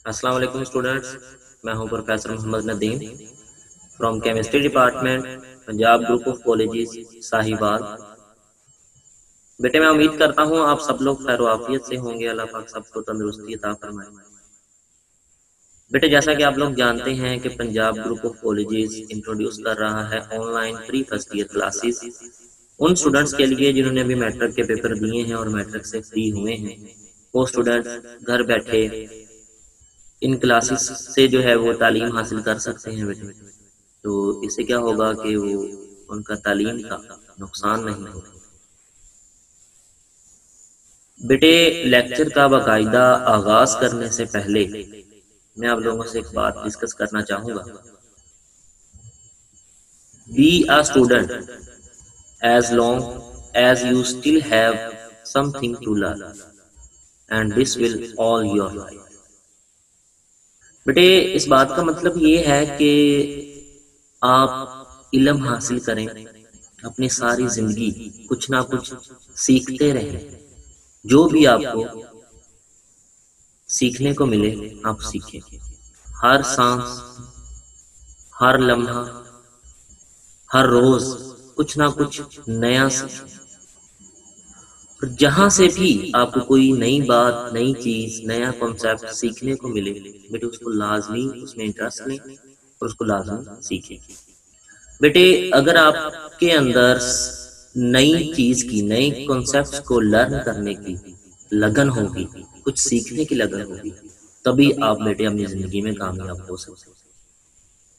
अस्सलाम वालेकुम स्टूडेंट्स, मैं हूं professor Mohammad Nadeem from chemistry department, Punjab group of colleges Sahiwal. बेटे मैं उम्मीद करता हूं आप सब लोग खैर आफियत से होंगे। अल्लाह पाक सबको तंदुरुस्ती अता फरमाए। बेटे जैसा कि आप लोग जानते हैं कि Punjab group of colleges introduce कर रहा है online pre first year classes उन स्टूडेंट्स के लिए जिन्होंने अभी मैट्रिक के पेपर दिए हैं और मैट्रिक से फ्री हुए हैं। वो स्टूडेंट्स घर बैठे इन क्लासेस से जो है वो तालीम हासिल कर सकते हैं बेटे। तो इससे क्या होगा कि वो उनका तालीम का नुकसान नहीं होगा। बेटे लेक्चर का बाकायदा आगाज करने से पहले मैं आप लोगों से एक बात डिस्कस करना चाहूँगा। Be a student as long as you still have something to learn and this will all your life। बेटे इस बात का मतलब ये है कि आप इल्म हासिल करें, अपनी सारी जिंदगी कुछ ना कुछ सीखते रहें। जो भी आपको सीखने को मिले आप सीखें। हर सांस, हर लम्हा, हर रोज कुछ ना कुछ नया सीखें। और जहां से भी आपको कोई नई बात, नई चीज, नया कॉन्सेप्ट सीखने को मिले बेटे उसको लाजमी उसमें इंटरेस्ट लें और उसको लाजमी सीखें। बेटे अगर आपके अंदर नई चीज की, नए कॉन्सेप्ट्स को लर्न करने की लगन होगी, कुछ सीखने की लगन होगी, तभी आप बेटे अपनी जिंदगी में कामयाब हो सकते हैं।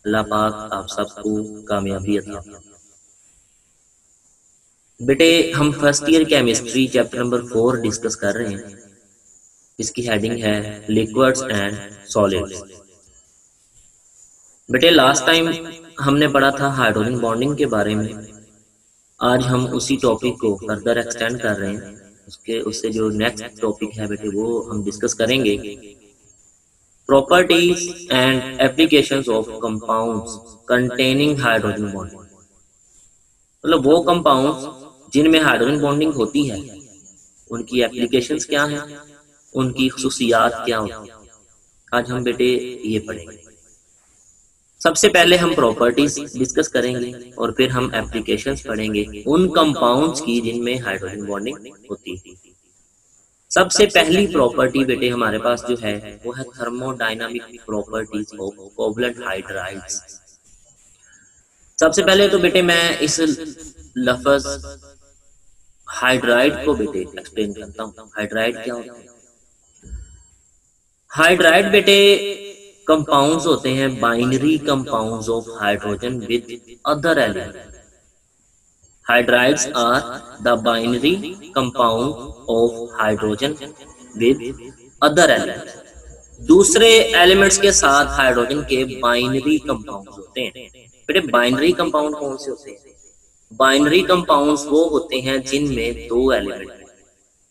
अल्लाह पाक आप सबको कामयाबी अता फरमाए। बेटे हम first year chemistry chapter number 4 discuss कर रहे हैं। इसकी हेडिंग है लिक्विड्स एंड सॉलिड्स। बेटे लास्ट टाइम हमने पढ़ा था हाइड्रोजन बॉन्डिंग के बारे में। आज हम उसी टॉपिक को फर्दर एक्सटेंड कर रहे हैं। उससे जो नेक्स्ट टॉपिक है बेटे वो हम डिस्कस करेंगे properties and applications of compounds containing hydrogen bonding. मतलब वो कंपाउंड्स जिनमें हाइड्रोजन बॉन्डिंग होती है उनकी एप्लीकेशंस क्या हैं, उनकी खुसूसियात क्या होती हैं। आज हम बेटे ये पढ़ेंगे। सबसे पहले हम प्रॉपर्टीज डिस्कस करेंगे और फिर हम एप्लीकेशंस पढ़ेंगे उन कंपाउंड्स की जिनमें हाइड्रोजन बॉन्डिंग होती है। सबसे पहली प्रॉपर्टी बेटे हमारे पास जो है वो है thermodynamic properties of covalent hydrides. सबसे पहले तो बेटे मैं इस लफ्ज हाइड्राइड को बेटे एक्सप्लेन करता हूँ। हाइड्राइड क्या होता है? हाइड्राइड बेटे कंपाउंड्स होते हैं binary compounds of hydrogen with other element. Hydrides are the binary compound of hydrogen with other element. दूसरे एलिमेंट्स के साथ हाइड्रोजन के बाइनरी कंपाउंड्स होते हैं। बेटे बाइनरी कंपाउंड कौन से होते हैं? बाइनरी कंपाउंड्स वो होते हैं जिनमें दो एलिमेंट।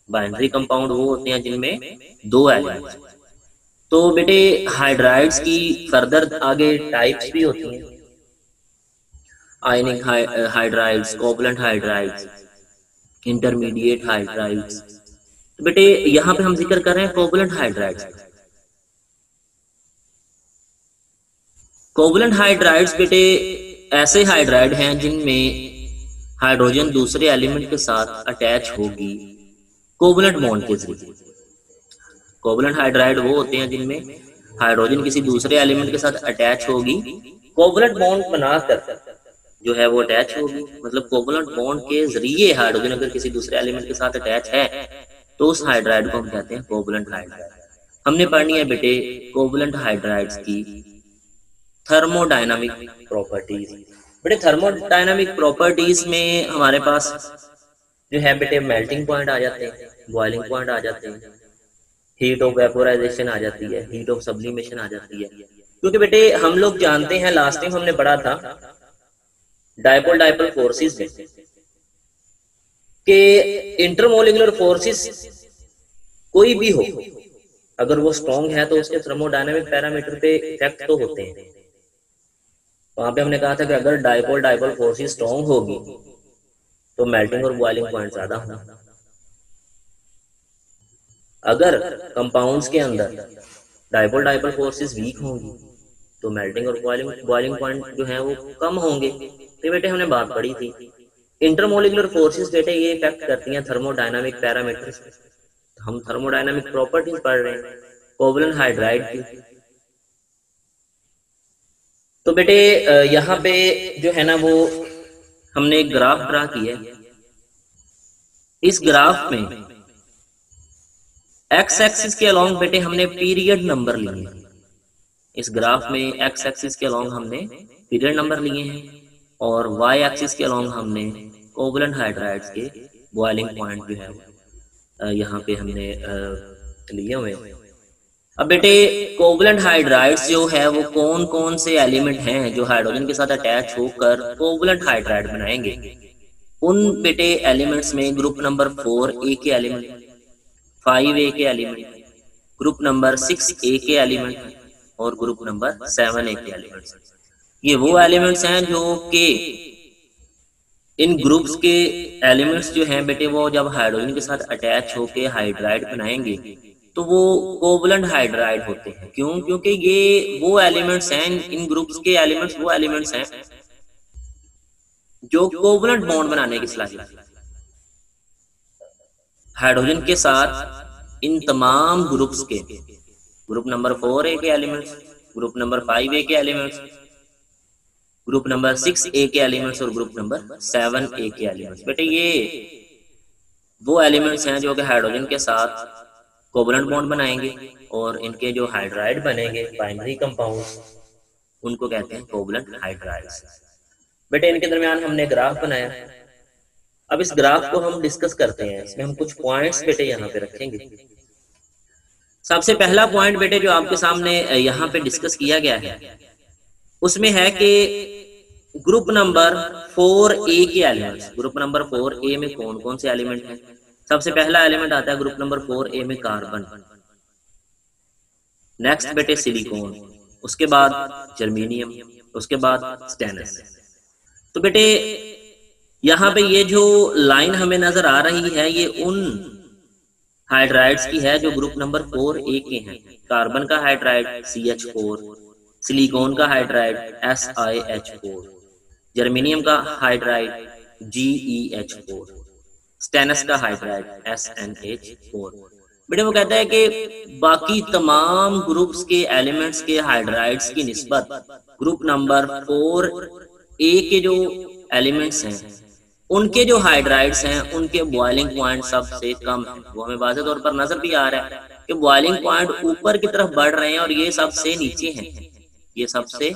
बाइनरी कंपाउंड वो होते हैं जिनमें दो एलिमेंट। तो बेटे हाइड्राइड्स की फर्दर आगे टाइप्स भी होती हैं। Ionic hydrides, covalent hydrides, intermediate hydrides. तो बेटे यहाँ पे हम जिक्र कर रहे हैं कोवलेंट हाइड्राइड्स। कोवलेंट हाइड्राइड्स बेटे ऐसे हाइड्राइड हैं जिनमें हाइड्रोजन दूसरे एलिमेंट के साथ अटैच होगी कोवलेंट बॉन्ड के जरिए। कोवलेंट हाइड्राइड वो होते हैं जिनमें हाइड्रोजन किसी दूसरे एलिमेंट के साथ अटैच होगी, कोवलेंट बॉन्ड बनाकर जो है वो अटैच होगी। मतलब कोवलेंट बॉन्ड के जरिए हाइड्रोजन अगर किसी दूसरे एलिमेंट के साथ अटैच है तो उस हाइड्राइड को हम कहते हैं कोवलेंट हाइड्राइड। हमने पढ़नी है बेटे कोवलेंट हाइड्राइड्स की थर्मोडायनामिक प्रॉपर्टीज। बेटे थर्मोडायनामिक प्रॉपर्टीज में हमारे पास जो है बेटे मेल्टिंग पॉइंट आ जाते हैं, बॉइलिंग पॉइंट आ जाते हैं, हीट ऑफ वेपोराइजेशन आ जाती है, हीट ऑफ सब्लिमेशन आ जाती है। क्योंकि बेटे हम लोग जानते हैं लास्ट टाइम हमने पढ़ा था डायपोल डायपोल फोर्सेस में कि इंटरमोलिकुलर फोर्सेस कोई भी हो अगर वो स्ट्रॉन्ग है तो उसके थर्मोडायनामिक पैरामीटर पे इफेक्ट तो होते हैं। वहां पे हमने कहा था कि अगर डायपोल डायपोल फोर्सेस स्ट्रॉन्ग होगी तो मेल्टिंग और बॉइलिंग पॉइंट ज्यादा होंगे। अगर कंपाउंड्स के अंदर डाइपोल डाइपोल फोर्सेस वीक होंगी तो मेल्टिंग और बॉइलिंग पॉइंट जो है वो कम होंगे। तो बेटे हमने बात पढ़ी थी इंटरमोलिकुलर फोर्सेस बेटे ये इफेक्ट करती हैं थर्मोडायनामिक पैरामीटर्स। हम थर्मोडायनामिक प्रॉपर्टीज पढ़ रहे हैं कोवलेंट हाइड्राइड की। तो बेटे यहाँ पे जो है ना वो हमने एक ग्राफ ड्रा किया है। इस ग्राफ में एक्स एक्सिस के अलोंग बेटे हमने पीरियड नंबर लिए हैं। इस ग्राफ में एक्स एक्सिस के अलोंग हमने पीरियड नंबर लिए हैं और वाई एक्सिस के अलोंग हमने कोवलेंट हाइड्राइड्स के बॉइलिंग पॉइंट जो है यहाँ पे हमने लिए हुए। अब बेटे कोवलेंट हाइड्राइड्स जो है वो कौन कौन से एलिमेंट हैं जो हाइड्रोजन के साथ अटैच होकर कोवलेंट हाइड्राइड बनाएंगे। उन बेटे एलिमेंट्स में ग्रुप नंबर 4A के एलिमेंट, 5A के एलिमेंट, ग्रुप नंबर 6A के एलिमेंट और ग्रुप नंबर 7A के एलिमेंट्स। ये वो एलिमेंट्स हैं जो कि इन ग्रुप्स के एलिमेंट्स जो हैं बेटे वो जब हाइड्रोजन के साथ अटैच होके हाइड्राइड बनाएंगे तो वो कोवलेंट हाइड्राइड होते हैं। क्यों? क्योंकि ये वो एलिमेंट्स हैं, इन ग्रुप्स के एलिमेंट्स वो एलिमेंट्स हैं जो कोवलेंट बॉन्ड बनाने की सलाहियत हाइड्रोजन के साथ इन तमाम ग्रुप्स के, ग्रुप नंबर 4A के एलिमेंट्स, ग्रुप नंबर 5A के एलिमेंट्स, ग्रुप नंबर 6A के एलिमेंट्स और ग्रुप नंबर 7A के एलिमेंट्स। बेटे ये वो एलिमेंट्स हैं जो कि हाइड्रोजन के साथ कोवलेंट बॉन्ड बनाएंगे और इनके जो हाइड्राइड बनेंगे बाइनरी कंपाउंड्स उनको कहते हैं कोवलेंट हाइड्राइड्स। बेटे इनके दरमियान हमने ग्राफ बनाया। अब इस ग्राफ को हम डिस्कस करते हैं। इसमें हम कुछ पॉइंट्स बेटे यहाँ पे रखेंगे। सबसे पहला पॉइंट बेटे जो आपके सामने यहाँ पे डिस्कस किया गया है उसमें है कि ग्रुप नंबर 4A के एलिमेंट्स, ग्रुप नंबर 4A में कौन कौन से एलिमेंट हैं। सबसे पहला एलिमेंट आता है ग्रुप नंबर 4A में कार्बन, नेक्स्ट बेटे सिलिकॉन, उसके बाद जर्मेनियम, उसके बाद स्टेनस। तो बेटे यहाँ पे ये जो लाइन हमें नजर आ रही है ये उन हाइड्राइड्स की है जो ग्रुप नंबर 4A के हैं। कार्बन का हाइड्राइड CH4, सिलिकॉन का हाइड्राइड SiH4, जर्मेनियम का हाइड्राइड GeH4, स्टेनस का हाइड्राइड SnH4। बेटे वो कहता है कि बाकी तमाम ग्रुप्स के एलिमेंट्स के हाइड्राइड्स की निस्बत ग्रुप नंबर 4A के जो एलिमेंट्स हैं उनके जो हाइड्राइड्स हैं उनके बॉइलिंग पॉइंट सबसे कम है। वो हमें वाज़ेह तौर पर नजर भी आ रहा है कि बॉइलिंग पॉइंट ऊपर की तरफ बढ़ रहे हैं और ये सबसे नीचे हैं। ये सबसे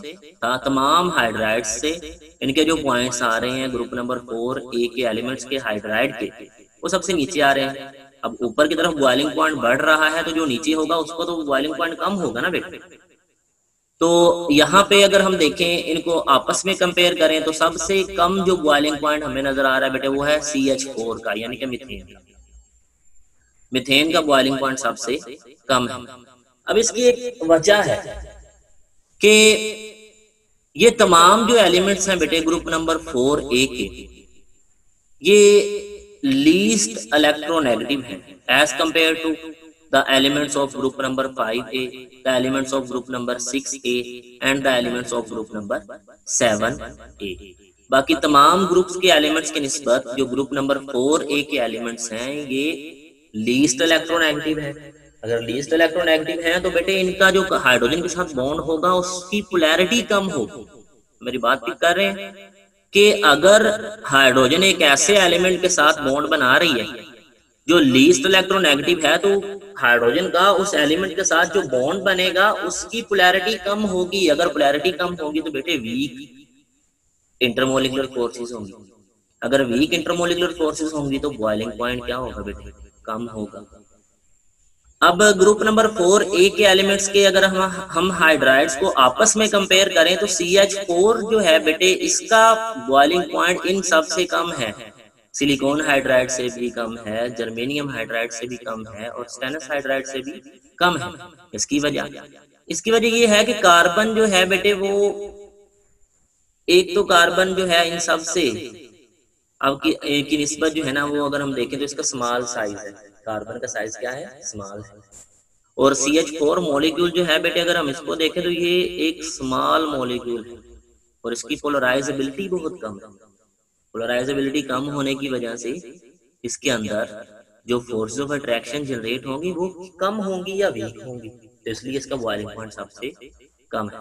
तमाम हाइड्राइड्स से इनके जो पॉइंट्स आ रहे हैं ग्रुप नंबर 4A के एलिमेंट्स के हाइड्राइड के वो सबसे नीचे आ रहे हैं। अब ऊपर की तरफ बॉइलिंग पॉइंट बढ़ रहा है तो जो नीचे होगा उसको तो बॉइलिंग पॉइंट कम होगा ना बेटे। तो यहाँ पे अगर हम देखें इनको आपस में कंपेयर करें तो सबसे कम जो बॉइलिंग पॉइंट हमें नजर आ रहा है बेटे वो है CH4 का, यानी कि मीथेन का। मीथेन का बॉइलिंग पॉइंट सबसे कम है। अब इसकी एक वजह है कि ये तमाम जो एलिमेंट्स हैं बेटे ग्रुप नंबर 4A के ये लीस्ट इलेक्ट्रोनेगेटिव हैं as compare to the elements of group number 5A, the elements of group number 6A and the elements of group number 7A। बाकी तमाम ग्रुप्स के एलिमेंट्स की निस्बत जो ग्रुप नंबर 4A के एलिमेंट्स हैं ये लीस्ट इलेक्ट्रोनेगेटिव है। अगर लीस्ट इलेक्ट्रोनेगेटिव है तो बेटे इनका जो हाइड्रोजन के साथ बॉन्ड होगा उसकी पोलैरिटी कम होगी। मेरी बात भी कर रहे हैं कि अगर हाइड्रोजन एक ऐसे एलिमेंट के साथ बॉन्ड बना रही है जो लीस्ट इलेक्ट्रोनेगेटिव है तो हाइड्रोजन का उस एलिमेंट के साथ जो बॉन्ड बनेगा उसकी पोलैरिटी कम होगी। अगर पोलैरिटी कम होगी तो बेटे वीक इंटरमोलिकुलर फोर्सेस होंगी। अगर वीक इंटरमोलिकुलर फोर्सेस होंगी तो बॉइलिंग पॉइंट क्या होगा बेटे, कम होगा। अब ग्रुप नंबर 4A के एलिमेंट्स के अगर हम हाइड्राइड्स को आपस में कंपेयर करें तो CH4 जो है बेटे इसका बॉइलिंग पॉइंट इन सबसे कम है। सिलिकॉन हाइड्राइड से भी कम है, जर्मेनियम हाइड्राइड से भी कम है और स्टेनस हाइड्राइड से भी कम है। इसकी वजह ये है कि कार्बन जो है बेटे वो एक तो कार्बन जो है इन सब से अब की निस्बत जो है ना वो अगर हम देखें तो इसका स्मॉल साइज है। कार्बन का साइज क्या है, स्मॉल है। और CH4 मॉलिक्यूल जो है बेटे, अगर हम इसको देखें तो ये एक स्मॉल मॉलिक्यूल है और इसकी पोलराइजेबिलिटी बहुत कम है। पोलराइजेबिलिटी कम होने की वजह से इसके अंदर जो फोर्स ऑफ अट्रैक्शन जनरेट होंगी वो कम होंगी या वीक होंगी, तो इसलिए इसका बॉइलिंग पॉइंट सबसे कम है।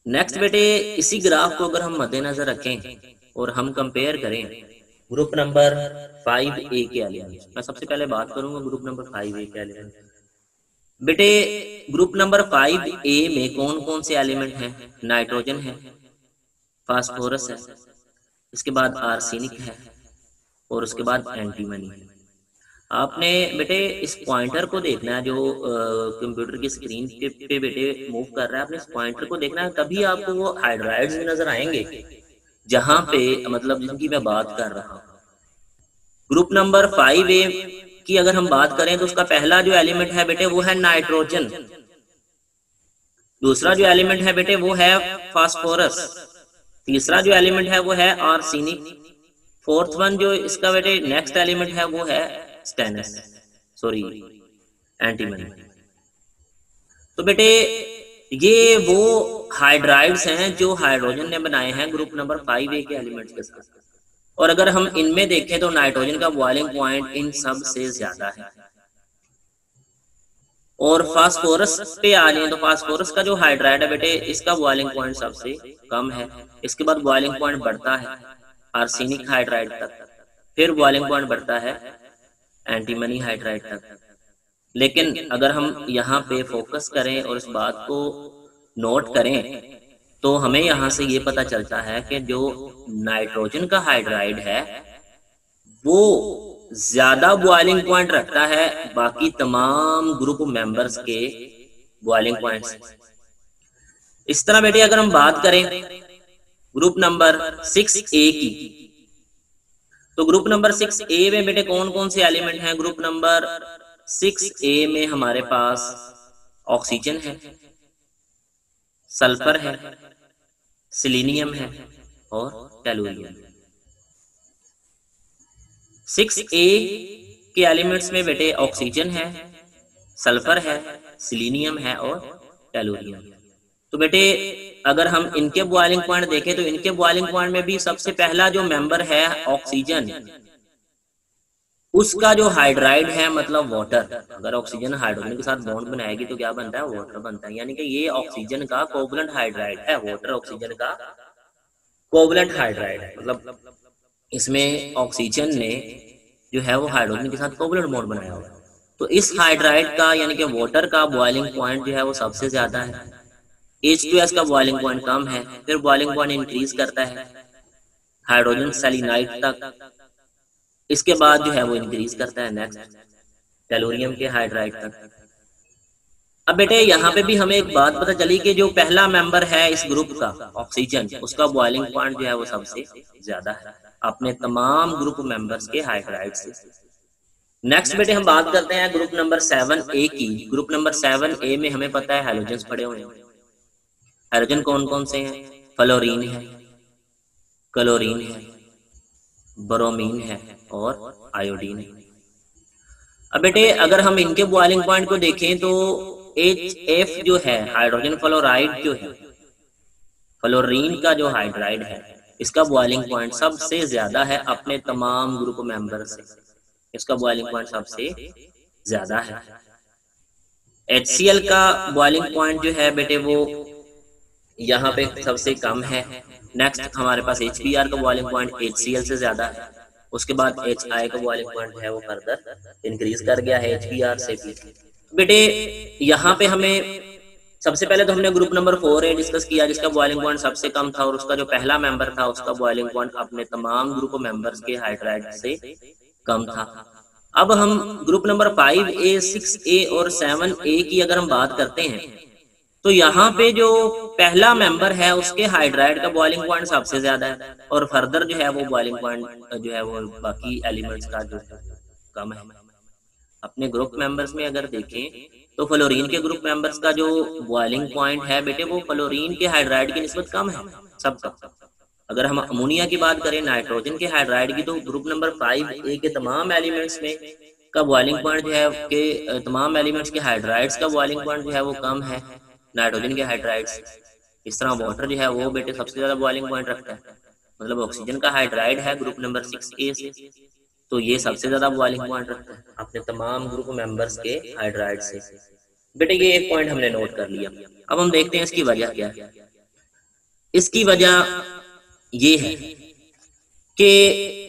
नेक्स्ट बेटे, इसी ग्राफ को अगर हम मद्देनजर रखें और हम कंपेयर करें ग्रुप नंबर 5A के एलिमेंट्स, मैं सबसे पहले बात करूंगा ग्रुप नंबर 5A के एलिमेंट। बेटे ग्रुप नंबर 5A में कौन कौन से एलिमेंट हैं? नाइट्रोजन है, फास्फोरस है, इसके बाद आर्सेनिक है और उसके बाद एंटीमनी है। आपने बेटे इस पॉइंटर को देखना है जो कंप्यूटर की स्क्रीन पे बेटे मूव कर रहा है, आपने इस पॉइंटर को देखना है, तभी आपको वो हाइड्राइड्स नजर आएंगे जहां पे मतलब जिनकी मैं बात कर रहा हूँ। ग्रुप नंबर 5A की अगर हम बात करें तो उसका पहला जो एलिमेंट है बेटे वो है नाइट्रोजन, दूसरा जो एलिमेंट है बेटे वो है फास्फोरस, तीसरा जो एलिमेंट है वो है आर्सेनिक, फोर्थ वन जो इसका बेटे नेक्स्ट एलिमेंट है वो है स्टेनस, सॉरी एंटीमनी। तो बेटे ये वो हाइड्राइड्स हैं जो हाइड्रोजन ने बनाए हैं ग्रुप नंबर 5A के एलिमेंट्स के साथ, और अगर हम इनमें देखें तो नाइट्रोजन का बॉइलिंग पॉइंट इन सब से ज्यादा है। और फास्फोरस पे आ जाए तो फास्फोरस का जो हाइड्राइड है बेटे इसका बॉइलिंग पॉइंट सबसे कम है, इसके बाद बॉइलिंग पॉइंट बढ़ता है आर्सेनिक हाइड्राइड तक, फिर बॉइलिंग पॉइंट बढ़ता है एंटीमनी हाइड्राइड तक। लेकिन अगर हम यहाँ पे फोकस करें और इस बात को नोट करें तो हमें यहाँ से ये पता चलता है कि जो नाइट्रोजन का हाइड्राइड है वो ज्यादा बॉइलिंग पॉइंट रखता है बाकी तमाम ग्रुप मेंबर्स के बॉइलिंग पॉइंट्स। इस तरह बेटे अगर हम बात करें ग्रुप नंबर 6A की, तो ग्रुप नंबर 6A में बेटे कौन कौन से एलिमेंट हैं? ग्रुप नंबर 6A में हमारे पास ऑक्सीजन है, सल्फर है, सिलीनियम है और टेलुरियम। 6A के एलिमेंट्स में बेटे ऑक्सीजन है, सल्फर है, सिलीनियम है और टेलुरियम। तो बेटे अगर हम इनके बॉइलिंग पॉइंट देखें तो इनके बॉइलिंग पॉइंट में भी सबसे पहला जो मेंबर है ऑक्सीजन, उसका जो हाइड्राइड है मतलब वाटर, अगर ऑक्सीजन हाइड्रोजन के साथ बॉन्ड बनाएगी तो क्या बनता है? वाटर बनता है, यानी कि ये ऑक्सीजन का कोवलेंट हाइड्राइड है, वाटर ऑक्सीजन का कोवलेंट हाइड्राइड है, मतलब इसमें ऑक्सीजन ने जो है वो हाइड्रोजन के साथ कोवलेंट बॉन्ड बनाया हुआ है। तो इस हाइड्राइड का यानी कि वाटर का बॉइलिंग पॉइंट जो है वो सबसे ज्यादा है। H2S का बॉइलिंग पॉइंट कम है, फिर बॉइलिंग पॉइंट इंक्रीज करता है हाइड्रोजन सेलेनाइट तक, इसके बाद जो है वो इंक्रीज करता है नेक्स्ट टेलुरियम के हाइड्राइड तक। अब बेटे यहाँ पे भी हमें एक बात पता चली कि जो पहला मेंबर है इस ग्रुप का ऑक्सीजन, उसका बॉइलिंग पॉइंट जो है वो सबसे ज्यादा है अपने तमाम ग्रुप मेंबर्स के हाइड्राइड से। नेक्स्ट बेटे हम बात करते हैं ग्रुप नंबर 7A की। ग्रुप नंबर 7A में हमें पता है हैलोजन्स पड़े हुए हैं। हाइड्रोजन कौन कौन से हैं? फ्लोरीन है, क्लोरीन है, ब्रोमीन है और आयोडीन है। अब बेटे अगर हम इनके बॉइलिंग पॉइंट को देखें तो HF जो है हाइड्रोजन फ्लोराइड जो है, फ्लोरीन का जो हाइड्राइड है इसका बॉइलिंग पॉइंट सबसे ज्यादा है अपने तमाम ग्रुप मेंबर से, इसका बॉइलिंग पॉइंट सबसे ज्यादा है। HCl का बॉइलिंग पॉइंट जो है बेटे वो यहाँ पे सबसे कम है। नेक्स्ट हमारे पास HBr का बॉइलिंग पॉइंट HCl से ज्यादा है, उसके बाद HI का बॉइलिंग पॉइंट है वो फर्दर इंक्रीज कर गया है HBr से भी। बेटे यहाँ पे हमें सबसे पहले तो हमने ग्रुप नंबर 4A डिस्कस किया जिसका बॉइलिंग पॉइंट सबसे कम था और उसका जो पहला मेंबर था उसका बॉइलिंग पॉइंट अपने तमाम ग्रुप मेंबर्स के हाइड्राइड से कम था। अब हम ग्रुप नंबर 5A, 6A और 7A की अगर हम बात करते हैं तो यहाँ पे जो पहला मेंबर है उसके हाइड्राइड का बॉइलिंग पॉइंट सबसे ज्यादा है और फर्दर जो है वो बॉइलिंग पॉइंट जो है वो बाकी एलिमेंट्स का जो कम है। अपने ग्रुप मेंबर्स में अगर देखें तो फ्लोरीन के ग्रुप मेंबर्स का जो बॉइलिंग पॉइंट है बेटे वो फ्लोरीन के हाइड्राइड की निस्बत कम है सबका। अगर हम अमोनिया की बात करें, नाइट्रोजन के हाइड्राइड की, तो ग्रुप नंबर 5A के तमाम एलिमेंट्स में का बॉइलिंग पॉइंट जो है कि तमाम एलिमेंट्स के हाइड्राइड्स का बॉइलिंग पॉइंट जो है वो कम है नाइट्रोजन के हाइड्राइड्स। इस तरह वाटर जो है वो बेटे सबसे ज्यादा बॉइलिंग पॉइंट रखता है, मतलब ऑक्सीजन का हाइड्राइड है ग्रुप नंबर 6A से, तो ये सबसे ज्यादा बॉइलिंग पॉइंट रखता है अपने तमाम ग्रुप मेंबर्स के हाइड्राइड से। बेटे ये एक पॉइंट हमने नोट कर लिया। अब हम देखते हैं इसकी वजह क्या है। इसकी वजह ये है कि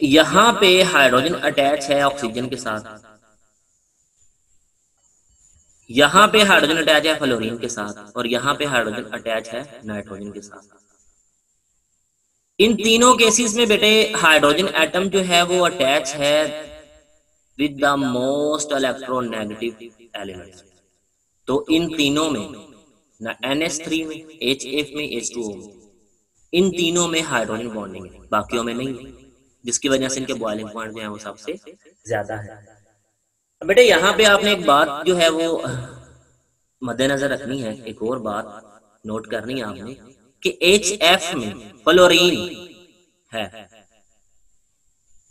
यहाँ पे हाइड्रोजन अटैच है ऑक्सीजन के साथ, यहाँ पे हाइड्रोजन अटैच है फ्लोरीन के साथ, और यहाँ पे हाइड्रोजन अटैच है नाइट्रोजन के साथ। इन तीनों केसेस में बेटे हाइड्रोजन एटम जो है वो अटैच है with the most electronegative elements. तो इन तीनों में ना NH3 में, HF में, H2O में, इन तीनों में हाइड्रोजन बॉन्डिंग है, बाकियों में नहीं, जिसकी वजह से इनके बॉइलिंग पॉइंट जो है वो सबसे ज्यादा है। बेटे यहाँ पे आपने एक बात जो है वो मद्देनजर रखनी है, एक और बात नोट करनी है आपने कि HF में फ्लोरीन है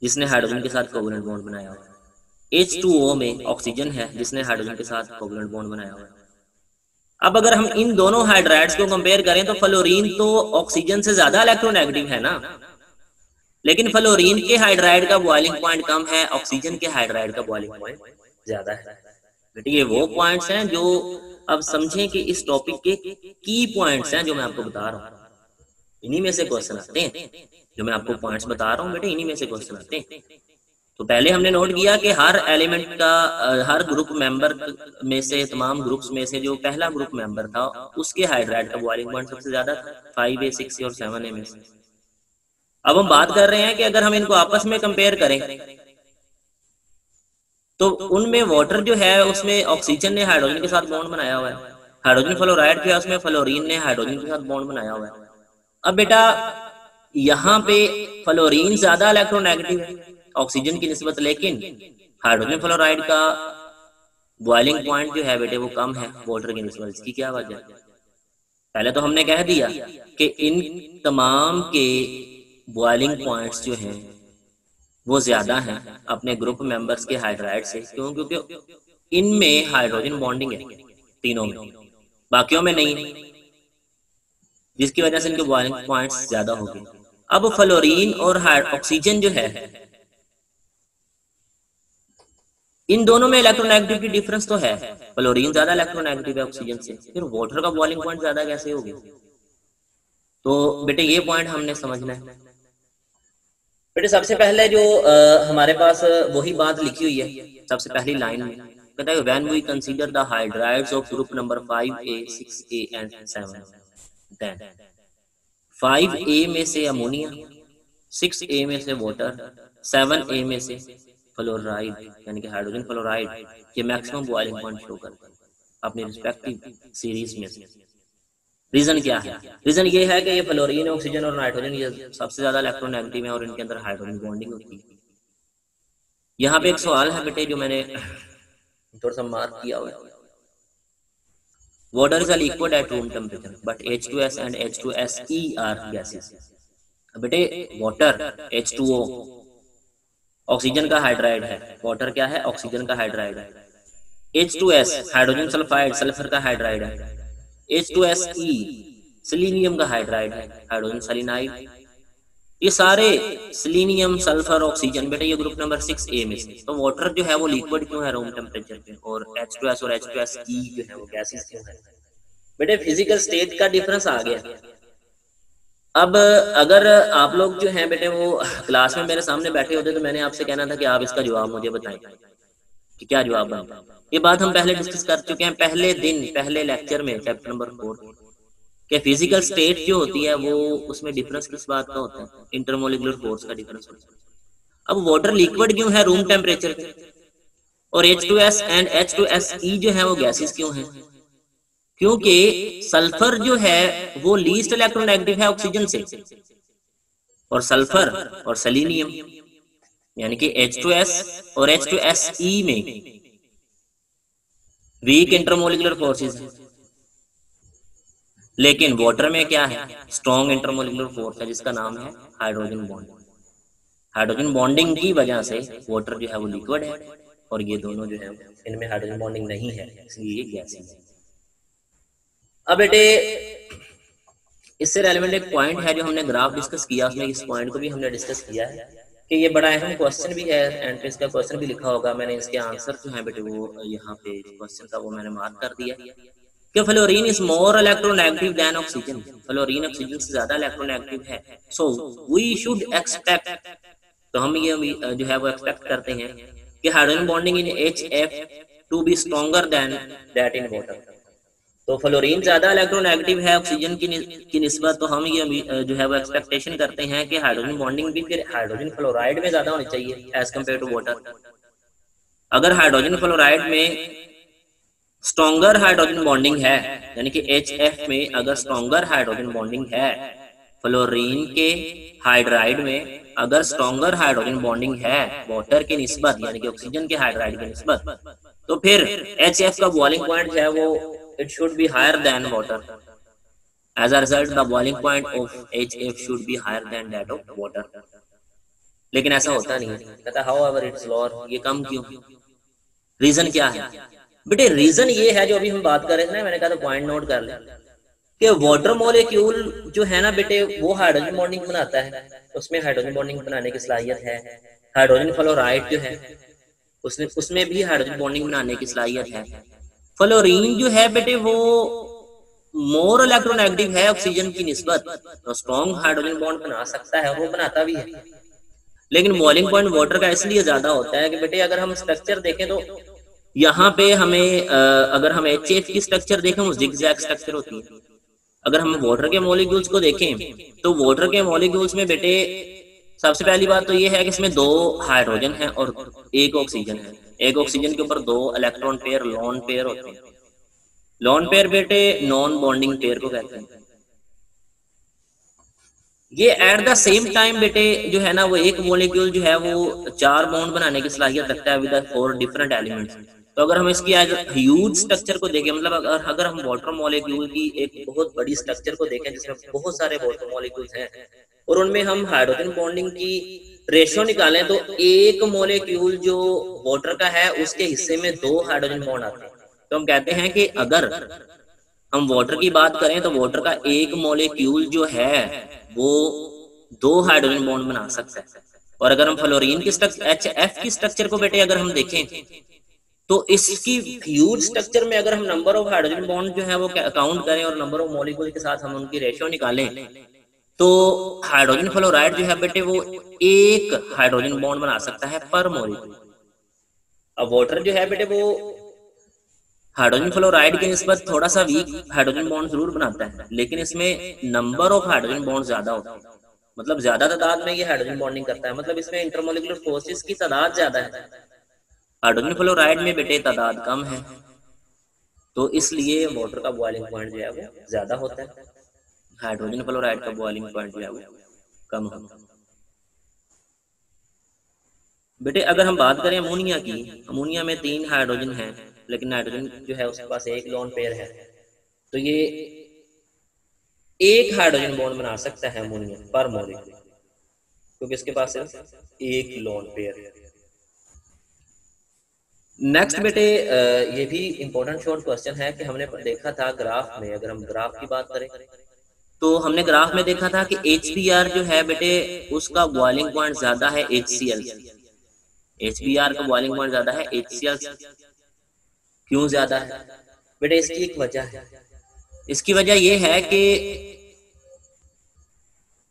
जिसने हाइड्रोजन के साथ कोवलेंट बॉन्ड बनाया हुआ है, H2O में ऑक्सीजन है जिसने हाइड्रोजन के साथ कोवलेंट बॉन्ड बनाया हुआ है। अब अगर हम इन दोनों हाइड्राइड्स को कंपेयर करें तो फ्लोरीन तो ऑक्सीजन से ज्यादा इलेक्ट्रोनेगेटिव है ना, लेकिन फ्लोरीन के हाइड्राइड का बॉइलिंग पॉइंट कम है, ऑक्सीजन के हाइड्राइड का बॉइलिंग पॉइंट ज्यादा है। बेटे ये वो पॉइंट्स हैं जो अब समझें कि इस टॉपिक के की पॉइंट्स हैं जो मैं आपको बता रहा हूँ, इन्हीं में से क्वेश्चन आते हैं। जो मैं आपको पॉइंट्स बता रहा हूँ बेटे इन्हीं में से क्वेश्चन आते हैं। तो पहले हमने नोट किया कि हर एलिमेंट का हर ग्रुप मेंबर में से, तमाम ग्रुप्स में से जो पहला ग्रुप मेंबर था उसके हाइड्राइड का बॉइलिंग पॉइंट सबसे ज्यादा था 5A, 6A और 7A में से। अब हम बात कर रहे हैं कि अगर हम इनको आपस में कंपेयर करें तो उनमें वाटर जो है उसमें ऑक्सीजन ने हाइड्रोजन के साथ बॉन्ड बनाया हुआ है, हाइड्रोजन फ्लोराइड जो है उसमें फ्लोरीन ने हाइड्रोजन के साथ बॉन्ड बनाया हुआ है। अब बेटा यहाँ पे फ्लोरीन ज्यादा इलेक्ट्रोनेगेटिव है ऑक्सीजन की निस्बत, लेकिन हाइड्रोजन फ्लोराइड का बॉइलिंग पॉइंट जो है बेटे वो कम है वाटर की निस्बत। इसकी क्या वजह है? पहले तो हमने कह दिया कि इन तमाम के बॉइलिंग पॉइंट्स जो हैं वो ज्यादा हैं अपने ग्रुप मेंबर्स के हाइड्राइड से। क्यों? क्योंकि इनमें हाइड्रोजन बॉन्डिंग है तीनों में, बाकियों में नहीं, जिसकी वजह से इनके बॉइलिंग पॉइंट्स ज्यादा हो गए। अब फ्लोरीन और ऑक्सीजन जो है इन दोनों में इलेक्ट्रोनेगेटिव की डिफरेंस तो है, फ्लोरीन ज्यादा इलेक्ट्रोनेगेटिव है ऑक्सीजन से, फिर वाटर का बॉइलिंग पॉइंट ज्यादा कैसे हो गया? तो बेटे ये पॉइंट हमने समझना है। बेटे सबसे पहले जो हमारे पास वही बात लिखी हुई है सबसे पहली लाइन में, कहता है when we consider the hydrides of group number 5A, 6A and 7, then 5A में से अमोनिया, 6A में से वाटर, 7A में से फ्लोराइड यानी कि हाइड्रोजन फ्लोराइड, ये मैक्सिमम बॉइलिंग पॉइंट शो करते हैं अपनी रिस्पेक्टिव सीरीज में से। रीजन क्या है? रीजन ये है कि ये फ्लोरीन, ऑक्सीजन और नाइट्रोजन ये सबसे ज्यादा इलेक्ट्रोनेगेटिव है और इनके अंदर हाइड्रोजन बॉन्डिंग होती है। यहाँ पे एक सवाल है बेटे जो मैंने थोड़ा सा मार्क किया हुआ है, water is a liquid at room temperature but H2S and H2SE are gases। बेटे वाटर H2O ऑक्सीजन का हाइड्राइड है, वाटर क्या है? ऑक्सीजन का हाइड्राइड है। H2S हाइड्रोजन सल्फाइड, सल्फर का हाइड्राइड है। H2SE सेलेनियम का हाइड्राइड है, हाइड्रोजन सेलेनाइड। ये सारे सेलेनियम, सल्फर, ऑक्सीजन बेटे ये ग्रुप नंबर 6A में से। तो वाटर जो है वो लिक्विड क्यों है रूम टेम्परेचर पे, और H2S और H2SE जो है वो गैसेस क्यों है? बेटे फिजिकल स्टेट का डिफरेंस आ गया। अब अगर आप लोग जो हैं बेटे वो क्लास में मेरे सामने बैठे होते तो मैंने आपसे कहना था कि आप इसका जवाब मुझे बताएं कि क्या जवाब बनता है। ये बात हम पहले डिस्कस कर चुके हैं पहले दिन, पहले लेक्चर में, चैप्टर नंबर 4 के फिजिकल स्टेट जो होती है वो उसमें डिफरेंस किस बात का होता है? इंटरमोलिकुलर फोर्स का डिफरेंस होता है। अब वाटर लिक्विड क्यों है रूम टेम्परेचर पे, और H2S एंड H2SE जो है वो गैसेस क्यों है? क्योंकि सल्फर जो है वो लीस्ट इलेक्ट्रोनेगेटिव है ऑक्सीजन से, और सल्फर और सेलेनियम यानी कि H2S और H2SE में वीक इंटरमोलिकुलर फोर्सेस है, लेकिन वाटर में क्या है? स्ट्रॉन्ग इंटरमोलिकुलर फोर्स है जिसका नाम है हाइड्रोजन बॉन्डिंग। हाइड्रोजन बॉन्डिंग की वजह से वाटर जो है वो लिक्विड है और ये दोनों जो है इनमें हाइड्रोजन बॉन्डिंग नहीं है, इसलिए ये गैसीज है। अब बेटे इससे रेलेवेंट एक पॉइंट है जो हमने ग्राफ डिस्कस किया, उसमें इस पॉइंट को भी हमने डिस्कस किया है कि ये बड़ा अहम क्वेश्चन भी है, एंट्रेंस का क्वेश्चन भी लिखा होगा। मैंने इसके आंसर जो है बेटे वो यहाँ पे क्वेश्चन का वो मैंने मार्क कर दिया कि fluorine is more electronegative than oxygen. Fluorine oxygen से ज्यादा इलेक्ट्रोनेगेटिव है। सो वी शुड एक्सपेक्ट, तो हम ये जो है वो एक्सपेक्ट करते हैं कि hydrogen bonding in HF to be stronger than that in water. तो फ्लोरीन ज्यादा इलेक्ट्रोनेगेटिव है ऑक्सीजन की निस्बत, तो हम ये जो है वो एक्सपेक्टेशन करते हैं कि हाइड्रोजन बॉन्डिंग भी फिर हाइड्रोजन फ्लोराइड में ज्यादा होनी चाहिए एज कम्पेयर टू वाटर। अगर हाइड्रोजन फ्लोराइड में स्ट्रॉन्गर हाइड्रोजन बॉन्डिंग है, यानी कि HF में अगर स्ट्रॉन्गर हाइड्रोजन बॉन्डिंग है, फ्लोरीन के हाइड्राइड में अगर स्ट्रॉन्गर हाइड्रोजन बॉन्डिंग है वाटर की निस्बत, यानी कि ऑक्सीजन के हाइड्राइड की निस्बत, तो फिर HF का बॉइलिंग पॉइंट जो है वो it should be higher than water. As a result, the boiling point of HF should be higher than that of water. लेकिन ऐसा होता नहीं है, कहता however it's lower, ये कम क्यों? रीजन क्या है बेटे? रीजन ये है जो अभी हम बात कर रहे थे ना, मैंने कहा था पॉइंट नोट कर ले कि वाटर मॉलिक्यूल जो है ना बेटे वो हाइड्रोजन बॉन्डिंग बनाता है, उसमें हाइड्रोजन बॉन्डिंग बनाने की सलाहियत है। हाइड्रोजन फ्लोराइड जो है उसमें भी हाइड्रोजन बॉन्डिंग बनाने की सलाहियत है। फ्लोरीन जो है बेटे वो मोर इलेक्ट्रोनेगेटिव है ऑक्सीजन की निस्बत, तो स्ट्रॉन्ग हाइड्रोजन बॉन्ड बना सकता है और वो बनाता भी है। लेकिन बॉइलिंग पॉइंट वाटर का इसलिए ज्यादा होता है कि बेटे अगर हम स्ट्रक्चर देखें तो यहाँ पे हमें अगर हम HF की स्ट्रक्चर देखें वो जिगजैग स्ट्रक्चर होती है। अगर हम वाटर के मॉलिक्यूल्स को देखें तो वाटर के मॉलिक्यूल्स में बेटे सबसे पहली बात तो ये है कि इसमें 2 हाइड्रोजन है और 1 ऑक्सीजन है। एक ऑक्सीजन के ऊपर 2 इलेक्ट्रॉन पेयर लोन पेयर होते हैं। लोन पेयर बेटे नॉन बॉन्डिंग पेयर को कहते हैं। ये एट द सेम टाइम बेटे जो है ना वो एक मॉलिक्यूल जो है वो 4 बॉन्ड बनाने की सलाहियत रखता है विद 4 डिफरेंट एलिमेंट्स। तो अगर हम इसकी आज ह्यूज स्ट्रक्चर को देखें, मतलब अगर हम वाटर मॉलिक्यूल की एक बहुत बड़ी स्ट्रक्चर को देखें जिसमें बहुत सारे वाटर मॉलिक्यूल्स हैं और उनमें हम हाइड्रोजन बॉन्डिंग की रेशियो निकालें तो एक मॉलिक्यूल जो वाटर का है उसके हिस्से में 2 हाइड्रोजन बॉन्ड आते हैं। तो हम कहते हैं कि अगर हम वाटर की बात करें तो वाटर का एक मॉलिक्यूल जो है वो 2 हाइड्रोजन बॉन्ड बना सकता है। और अगर हम फ्लोरीन की HF की स्ट्रक्चर को बेटे अगर हम देखें तो इसकी ह्यूज स्ट्रक्चर में अगर हम नंबर ऑफ हाइड्रोजन बॉन्ड जो है वो काउंट करें और नंबर ऑफ मॉलिक्यूल के साथ हम उनकी रेशियो निकालें तो हाइड्रोजन फ्लोराइड जो है बेटे वो 1 हाइड्रोजन बॉन्ड बना सकता है पर मॉलिक्यूल। अब वाटर जो है बेटे वो हाइड्रोजन फ्लोराइड की निस्बत थोड़ा सा वीक हाइड्रोजन बॉन्ड जरूर बनाता है, लेकिन इसमें नंबर ऑफ हाइड्रोजन बॉन्ड ज्यादा होते हैं, मतलब ज्यादा तादाद में ये हाइड्रोजन बॉन्डिंग करता है, मतलब इसमें इंटरमोलिकुलर फोर्सेस की तादाद ज्यादा है। हाइड्रोजन फ्लोराइड में बेटे तादाद कम है, तो इसलिए वाटर का बॉइलिंग पॉइंट जो है वो ज्यादा होता है, हाइड्रोजन फ्लोराइड का बॉइलिंग पॉइंट जो है वो कम होता है। बेटे अगर हम बात करें अमोनिया की, अमोनिया में 3 हाइड्रोजन है लेकिन नाइट्रोजन जो है उसके पास 1 लोन पेयर है, तो ये 1 हाइड्रोजन बॉन्ड बना सकता है अमोनिया पर मॉलिक्यूल, क्योंकि इसके पास सिर्फ 1 लोन पेयर है। नेक्स्ट बेटे ये भी इंपॉर्टेंट शॉर्ट क्वेश्चन है कि हमने देखा था ग्राफ में, अगर हम ग्राफ की बात करें तो हमने ग्राफ में देखा था कि HBr जो है बेटे उसका बॉइलिंग पॉइंट ज्यादा है HCl। HBr का बॉइलिंग पॉइंट ज्यादा है HCl। क्यों ज्यादा है बेटे? इसकी एक वजह है। इसकी वजह ये है कि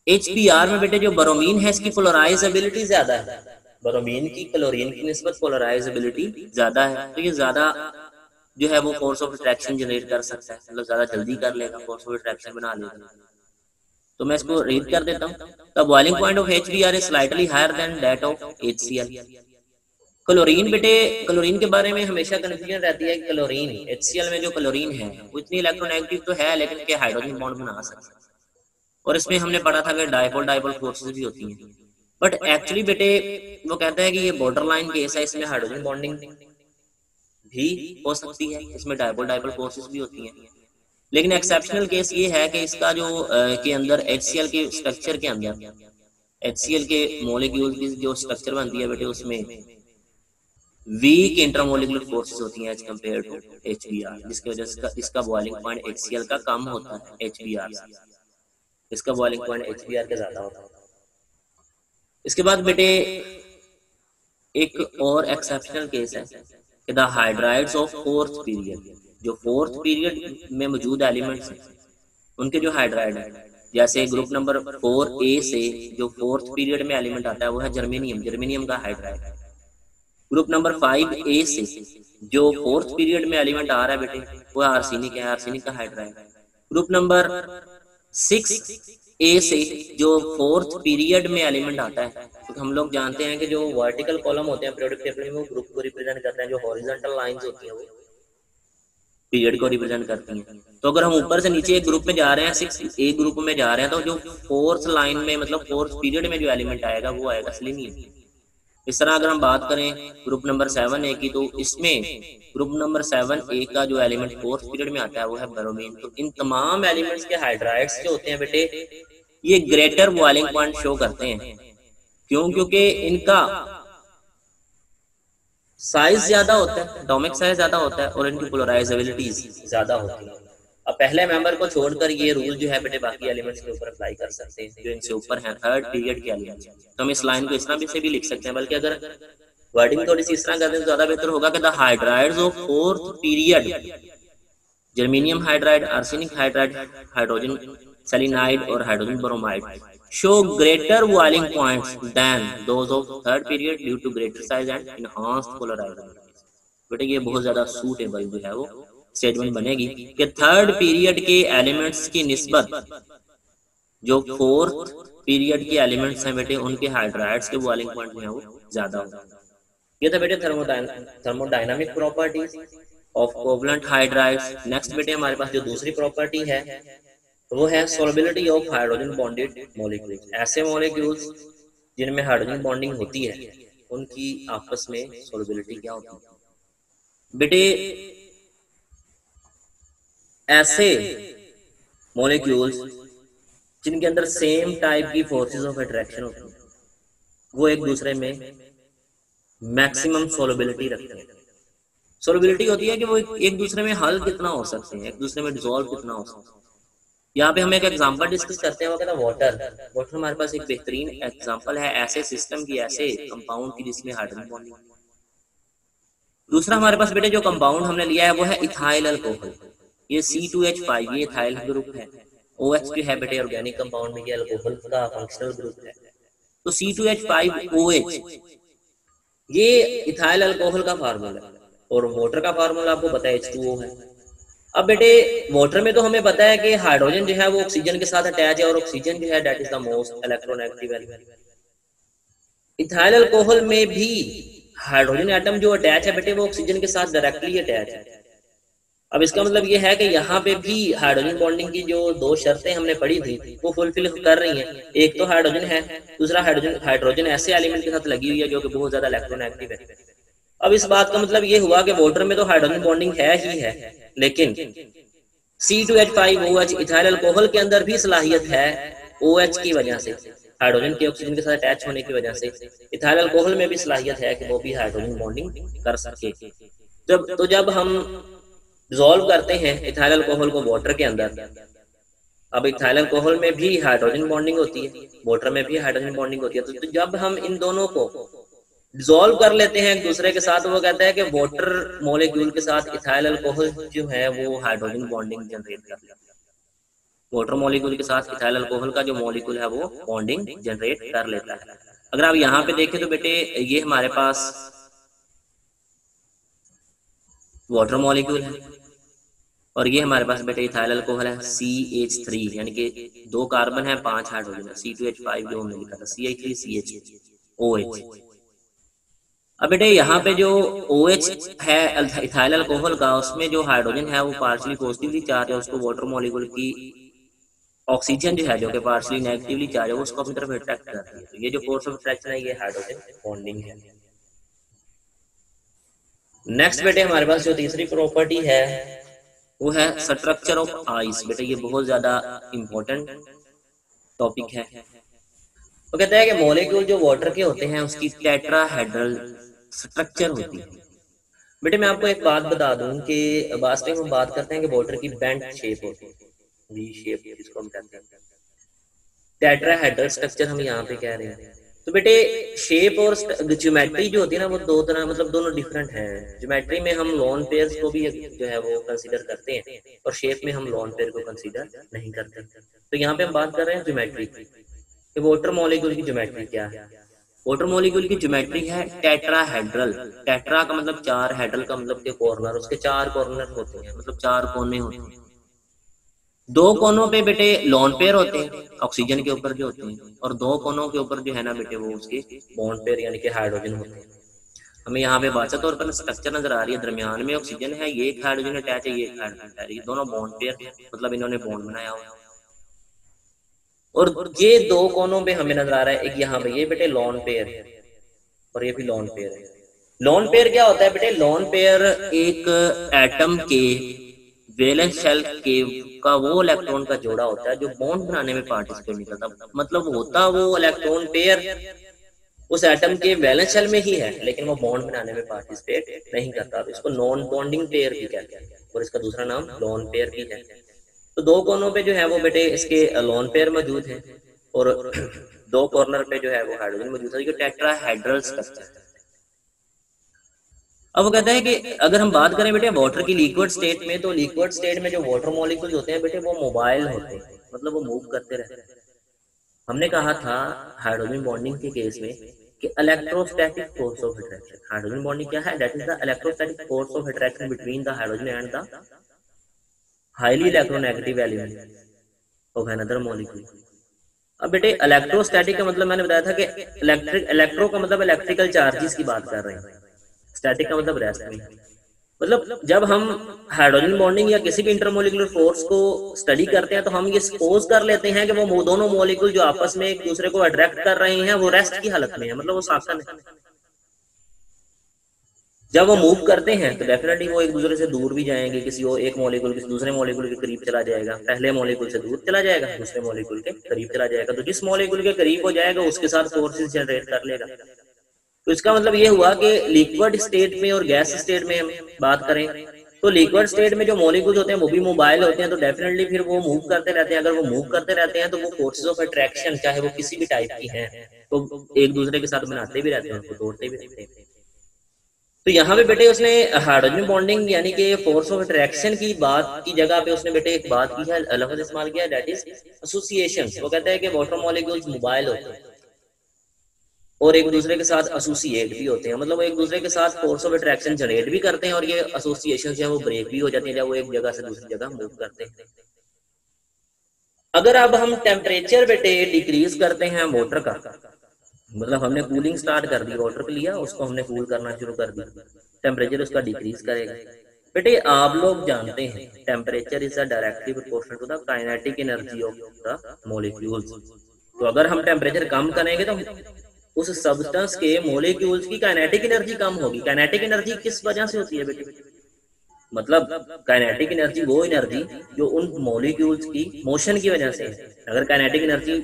HBr में बेटे जो ब्रोमीन है इसकी पोलराइजेबिलिटी ज्यादा है, ब्रोमीन की क्लोरीन की निस्बत पोलराइजेबिलिटी ज्यादा है, तो ये ज्यादा जो है वो फोर्स ऑफ अट्रैक्शन जनरेट कर सकता है, मतलब ज्यादा जल्दी कर लेगा, फोर्स ऑफ अट्रैक्शन बना लेगा। तो मैं इसको रीड कर देता हूँ। The boiling point of HBr is slightly higher than that of HCl। Chlorine बेटे, क्लोरीन के बारे में हमेशा कंफ्यूजन रहती है कि क्लोरीन HCl में जो क्लोरीन है वो इतनी इलेक्ट्रोनेगेटिव तो है लेकिन के हाइड्रोजन बॉन्ड बना सकता है, और इसमें हमने पढ़ा था कि डायपोल फोर्सेस भी होती हैं, बट एक्चुअली बेटे वो कहता है कि ये बॉर्डर लाइन केस है, इसमें हाइड्रोजन बॉन्डिंग भी हो सकती है, इसमें डायपोल फोर्सेस भी होती हैं, लेकिन एक्सेप्शनल केस ये है कि इसका जो के अंदर HCl के स्ट्रक्चर के अंदर HCl के मॉलिक्यूल की जो स्ट्रक्चर बनती है बेटे उसमें वीक इंटरमोलिकुलर फोर्सेस होती हैं एज कम्पेयर टू HBr, जिसकी वजह से इसका बॉइलिंग पॉइंट HCl का कम होता है HBr से, इसका बॉइलिंग पॉइंट HBr का ज्यादा होता है। इसके बाद बेटे एक और एक्सेप्शनल केस है कि the hydrides of fourth period, जो फोर्थ पीरियड में मौजूद एलिमेंट्स हैं उनके जो हाइड्राइड है, जैसे ग्रुप नंबर 4A से जो फोर्थ पीरियड में एलिमेंट आता है वो है जर्मेनियम, जर्मेनियम का हाइड्राइड। ग्रुप नंबर 5A से जो फोर्थ पीरियड में एलिमेंट आ रहा है बेटे वो आर्सेनिक है, आर्सेनिक का हाइड्राइड। ग्रुप नंबर 6A से जो फोर्थ पीरियड में एलिमेंट आता है, तो हम लोग जानते हैं कि जो वर्टिकल कॉलम होते हैं पीरियोडिक टेबल में वो ग्रुप को रिप्रेजेंट करते हैं, जो हॉरिजॉन्टल लाइंस होती हैं वो पीरियड को रिप्रेजेंट करती हैं। तो अगर हम ऊपर से नीचे एक ग्रुप में जा रहे हैं, 6A ग्रुप में जा रहे हैं, तो जो फोर्थ लाइन में मतलब फोर्थ पीरियड में जो एलिमेंट आएगा वो आएगा सेलेनियम। इस तरह अगर हम बात करें ग्रुप नंबर 7A की, तो इसमें ग्रुप नंबर 7A का जो एलिमेंट फोर्थ पीरियड में आता है वो है ब्रोमीन। तो इन तमाम एलिमेंट्स के हाइड्राइड्स जो होते हैं बेटे ये ग्रेटर बॉइलिंग पॉइंट शो करते हैं। क्यों? क्योंकि इनका साइज ज्यादा होता है, एटॉमिक साइज ज्यादा होता है और इनकी पोलराइजेबिलिटीज ज्यादा होती है। अब पहले मेंबर को छोड़कर ये रूल जो है बेटे बाकी एलिमेंट्स के ऊपर अप्लाई कर सकते हैं जो इनसे ऊपर हैं, थर्ड पीरियड के एलिमेंट्स। तो हम इस लाइन को इस तरह से भी लिख सकते हैं, बल्कि अगर वर्डिंग थोड़ी सी इस तरह करते हैं तो ज्यादा बेहतर होगा कि the hydrides of fourth period, germanium hydride, arsenic hydride, hydrogen selenide और hydrogen bromide show greater boiling points than those of third period due to greater size and enhanced polarization। बेटे ये बहुत ज्यादा सूटेबल जो है वो स्टेटमेंट बनेगी कि थर्ड पीरियड के एलिमेंट्स की निस्बत जो फोर्थ पीरियड के एलिमेंट्स हैं बेटे उनके हाइड्राइड्स के बॉइलिंग पॉइंट जो है वो ज्यादा होगा। ये था बेटे thermodynamic properties of covalent hydrides. Next बेटे हमारे पास जो दूसरी प्रॉपर्टी है वो है solubility of hydrogen bonded molecules. ऐसे मॉलिक्यूल्स जिनमें हाइड्रोजन बॉन्डिंग होती है उनकी आपस में सोलबिलिटी क्या होती है बेटे? ऐसे मॉलिक्यूल्स जिनके अंदर सेम टाइप की फोर्सेस ऑफ अट्रैक्शन होती है वो एक दूसरे में मैक्सिमम सोलबिलिटी रखते हैं। सोलबिलिटी होती है कि वो एक दूसरे में हल कितना हो सकते हैं, एक दूसरे में डिसॉल्व कितना हो सकते हैं। यहाँ पे हम एक एग्जांपल डिस्कस करते हैं, वो कहता है वाटर। वाटर हमारे पास एक बेहतरीन एग्जांपल है ऐसे सिस्टम की, ऐसे कंपाउंड की जिसमें हाइड्रोजन बॉन्डिंग। दूसरा हमारे पास बेटे जो कंपाउंड हमने लिया है वो है इथाइल अल्कोहल। ये C2H5 ये इथाइल ग्रुप है। OH जो है बेटे ऑर्गेनिक कंपाउंड में ये अल्कोहल का फंक्शनल ग्रुप है। तो C2H5OH ये इथाइल अल्कोहल का फार्मूला है और वाटर का फार्मूला आपको पता है H2O है। अब बेटे वाटर में तो हमें पता है कि हाइड्रोजन जो है वो ऑक्सीजन के साथ अटैच है और ऑक्सीजन जो है that is the most electronegative element. Ethyl alcohol में भी हाइड्रोजन एटम जो अटैच है बेटे वो ऑक्सीजन के साथ डायरेक्टली अटैच है। अब इसका मतलब ये है कि यहाँ पे भी हाइड्रोजन बॉन्डिंग की जो दो शर्तें हमने पढ़ी थी वो फुलफिल कर रही हैं। एक तो हाइड्रोजन है, दूसरा हाइड्रोजन ऐसे एलिमेंट के साथ लगी हुई है जो कि बहुत ज्यादा इलेक्ट्रोनेगेटिव है। अब इस बात का मतलब ये हुआ कि वाटर में तो हाइड्रोजन बॉन्डिंग है ही है, लेकिन C2H5OH इथाइल अल्कोहल के अंदर भी सलाहियत है OH की वजह से, हाइड्रोजन के ऑक्सीजन के साथ अटैच होने की वजह से इथाइल अल्कोहल में भी सलाहियत है कि वो भी हाइड्रोजन बॉन्डिंग कर सके। जब हम डिसॉल्व करते हैं इथाइल अल्कोहल को वाटर के अंदर, अब इथाइल अल्कोहल में भी हाइड्रोजन बॉन्डिंग होती है, वाटर में भी हाइड्रोजन बॉन्डिंग होती है। तो जब हम इन दोनों को डिसॉल्व कर लेते हैं एक दूसरे के साथ, वो कहता है कि वाटर मॉलिक्यूल के साथ इथाइल अल्कोहल जो है वो हाइड्रोजन बॉन्डिंग जनरेट करता है। वाटर मॉलिक्यूल के साथ इथाइल अल्कोहल का जो मॉलिक्यूल है वो बॉन्डिंग जनरेट कर लेता है। अगर आप यहाँ पे देखें तो बेटे ये हमारे पास वाटर मॉलिक्यूल है और ये हमारे पास बेटे इथाइल अल्कोहल है CH3, यानी कि 2 कार्बन है 5 हाइड्रोजन है। C2H5 जो हमने लिखा था CH3CH OH। अब बेटे यहाँ पे जो OH है इथाइल अल्कोहल का, उसमें जो हाइड्रोजन है वो पार्शियली पॉजिटिवली चार्ज है, उसको वाटर मॉलिक्यूल की ऑक्सीजन जो है जो कि पार्शियली नेगेटिवली चार्ज है उसको अपनी तरफ अट्रैक्ट करती है। तो ये जो फोर्स ऑफ अट्रैक्शन है ये हाइड्रोजन बॉन्डिंग है। नेक्स्ट बेटे हमारे पास जो तीसरी प्रॉपर्टी है वो है स्ट्रक्चर ऑफ आइस। बेटे ये बहुत ज्यादा इंपॉर्टेंट टॉपिक है। वो कहता है कि मॉलिक्यूल जो वाटर के होते हैं उसकी टेट्राहेड्रल स्ट्रक्चर होती है। बेटे मैं आपको एक बात बता दूं कि वास्तव में हम बात करते हैं कि वाटर की बेंट शेप होती है, वी शेप जिसको हम कहते हैं, टेट्राहेड्रल स्ट्रक्चर हम यहाँ पे कह रहे हैं। तो बेटे शेप और ज्योमेट्री जो होती है ना वो दो तरह, मतलब दोनों डिफरेंट है। ज्योमेट्री में हम लोन पेयर्स को भी जो है वो कंसीडर करते हैं और शेप में हम लोन पेयर को कंसीडर नहीं करते। तो यहाँ पे हम बात कर रहे हैं ज्योमेट्री की कि वाटर मॉलिक्यूल की ज्योमेट्री क्या है। वाटर मॉलिक्यूल की ज्योमेट्री है टेट्राहेड्रल। टेट्रा का मतलब चार, हेड्रल का मतलब के कॉर्नर, उसके चार कॉर्नर होते हैं, मतलब चार कोने होते हैं। दो कोनों पे बेटे लोन पेयर होते हैं ऑक्सीजन के ऊपर जो होते हैं, और दो कोनों के ऊपर जो है ना बेटे वो उसके बॉन्ड पेयर यानी कि हाइड्रोजन होते हैं। हमें यहाँ पे बाचा तौर पर स्ट्रक्चर नजर आ रही है, दरमियान में ऑक्सीजन है, ये एक हाइड्रोजन अटैच है, ये एक हाइड्रोजन अटैच है, दोनों बॉन्ड पेयर, मतलब इन्होंने बॉन्ड बनाया हुआ। और ये दो कोनों पे हमें नजर आ रहा है, एक यहाँ पे ये बेटे लोन पेयर है और ये भी लोन पेयर है। लोन पेयर क्या होता है बेटे? लोन पेयर एक एटम के वैलेंस शेल के का वो इलेक्ट्रॉन का जोड़ा होता है जो बॉन्ड बनाने में पार्टिसिपेट नहीं करता, मतलब होता वो इलेक्ट्रॉन पेयर उस एटम के वैलेंस शेल में ही है लेकिन वो बॉन्ड बनाने में पार्टिसिपेट नहीं करता। तो इसको नॉन बॉन्डिंग पेयर भी कहते हैं और इसका दूसरा नाम लोन पेयर भी है। तो दो कोनों पे जो है वो बेटे इसके लोन पेयर मौजूद है और दो कॉर्नर पे जो है वो हाइड्रोजन मौजूद है, जो टेट्राहेड्रल स्ट्रक्चर है। अब वो कहता है कि अगर हम बात करें बेटे वाटर की लिक्विड स्टेट में, तो लिक्विड स्टेट में जो वाटर मॉलिक्यूल्स होते हैं बेटे वो मोबाइल होते हैं, मतलब वो मूव करते रहते हैं। हमने कहा था हाइड्रोजन बॉन्डिंग के केस में कि electrostatic force of attraction, hydrogen bonding क्या है? That is the electrostatic force of attraction between the hydrogen and the highly electronegative element of another molecule. अब बेटे इलेक्ट्रोस्टैटिक का मतलब मैंने बताया था कि इलेक्ट्रो का मतलब इलेक्ट्रिकल चार्जेस की बात कर रहे हैं, स्टैटिक का मतलब रेस्ट में। मतलब जब हम हाइड्रोजन बॉन्डिंग या किसी भी इंटरमोलिकुलर फोर्स को स्टडी करते हैं तो हम ये सपोज कर लेते हैं कि वो दोनों मॉलिक्यूल जो आपस में एक दूसरे को अट्रैक्ट कर रहे हैं वो रेस्ट की हालत में है, मतलब वो साकन है। जब वो मूव करते हैं तो डेफिनेटली वो एक दूसरे से दूर भी जाएंगे, किसी और एक मॉलिक्यूल किसी दूसरे मॉलिक्यूल के करीब चला जाएगा, पहले मॉलिक्यूल से दूर चला जाएगा, दूसरे मॉलिक्यूल के करीब चला जाएगा। तो जिस मॉलिक्यूल के करीब हो जाएगा उसके साथ फोर्सेस जनरेट कर लेगा। तो इसका मतलब ये हुआ कि लिक्विड स्टेट में और गैस स्टेट में हम बात करें तो लिक्विड स्टेट में जो मॉलिक्यूल्स होते हैं वो भी मोबाइल होते हैं, तो डेफिनेटली फिर वो मूव करते रहते हैं। अगर वो मूव करते रहते हैं तो वो फोर्सेस ऑफ अट्रैक्शन चाहे वो किसी भी टाइप की हैं तो एक दूसरे के साथ बनाते भी रहते हैं, उनको तोड़ते भी रहते हैं। तो यहाँ पे बेटे उसने हाइड्रोजन बॉन्डिंग यानी कि फोर्स ऑफ अट्रैक्शन की बात की जगह पे उसने बेटे एक बात की है, लफ्ज इस्तेमाल किया, दैट इज एसोसिएशन। वो कहता है कि वाटर मॉलिक्यूल्स मोबाइल होते हैं और एक दूसरे के साथ एसोसिएट भी होते हैं, मतलब वो एक दूसरे के साथ फोर्स ऑफ अट्रैक्शन जनरेट भी करते हैं और ये एसोसिएशन जो है वो ब्रेक भी हो जाती है जब वो एक जगह से दूसरी जगह मूव करते हैं। अगर अब हम टेम्परेचर बेटे डिक्रीज करते हैं वाटर का, मतलब हमने कूलिंग स्टार्ट कर दी, वाटर को लिया उसको हमने कूल करना शुरू कर दिया, टेम्परेचर उसका डिक्रीज करेगा। बेटे आप लोग जानते हैं temperature is a directly proportional to the kinetic energy of the molecules. तो अगर हम टेम्परेचर कम करेंगे तो उस सब्सटेंस के मॉलिक्यूल्स की काइनेटिक एनर्जी कम होगी। काइनेटिक एनर्जी किस वजह से होती है बेटे? मतलब काइनेटिक एनर्जी वो एनर्जी जो उन मॉलिक्यूल्स की मोशन की वजह से है। अगर काइनेटिक एनर्जी